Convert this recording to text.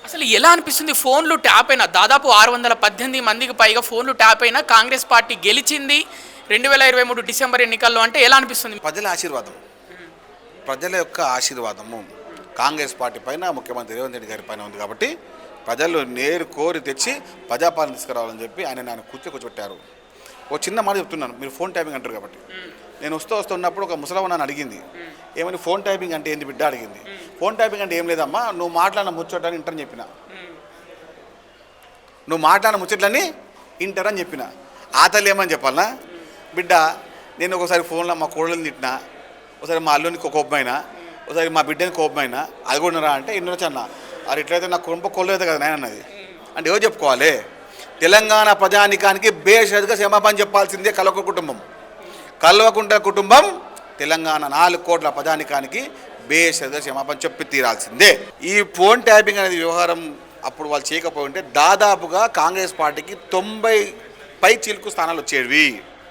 అసలు ఎలా అనిపిస్తుంది ఫోన్లు ట్యాప్ అయినా దాదాపు 618 మందికి పైగా ఫోన్లు ట్యాప్ అయినా కాంగ్రెస్ పార్టీ గెలిచింది 2023 డిసెంబర్ ఎన్నికల్లో అంటే ఎలా అనిపిస్తుంది? ప్రజల ఆశీర్వాదం, ప్రజల యొక్క ఆశీర్వాదము కాంగ్రెస్ పార్టీ పైన, ముఖ్యమంత్రి రేవంత్ రెడ్డి గారి పైన ఉంది కాబట్టి ప్రజలు నేరు కోరి తెచ్చి ప్రజాపాలన తీసుకురావాలని చెప్పి ఆయన కూర్చోబెట్టారు. ఒక చిన్న మాట చెప్తున్నాను, మీరు ఫోన్ టైపింగ్ అంటారు కాబట్టి. నేను వస్తున్నప్పుడు ఒక ముసలమ్మ నన్ను అడిగింది, ఏమని ఫోన్ టైపింగ్ అంటే ఏంటి బిడ్డ అడిగింది. ఫోన్ టైపింగ్ అంటే ఏం లేదమ్మా, నువ్వు మాట్లాడిన ముచ్చటని ఇంటరని చెప్పిన, నువ్వు మాట్లాడిన ముచ్చట్లని ఇంటరని చెప్పిన. ఆ తల్లి ఏమని చెప్పాలనా, బిడ్డ నేను ఒకసారి ఫోన్లో మా కోడలు తిట్టినా, ఒకసారి మా అల్లునికి కోపమైనా, ఒకసారి మా బిడ్డని కోపమైనా, అది కూడా రా అంటే ఇన్నొచ్చు అన్న. అది ఎట్లయితే నాకు కొంప కొల్లలేదు కదా నాయన అన్నది. అంటే ఏవో చెప్పుకోవాలి, తెలంగాణ ప్రజానికానికి బేషరతుగా క్షమాపణ చెప్పాల్సిందే కల్వకుంట్ల కుటుంబం తెలంగాణ 4 కోట్ల ప్రజానికానికి బేషరతుగా క్షమాపణ చెప్పి తీరాల్సిందే. ఈ ఫోన్ ట్యాపింగ్ అనేది వ్యవహారం అప్పుడు వాళ్ళు చేయకపోయి ఉంటే దాదాపుగా కాంగ్రెస్ పార్టీకి 90 పై చిలుకు స్థానాలు వచ్చేవి.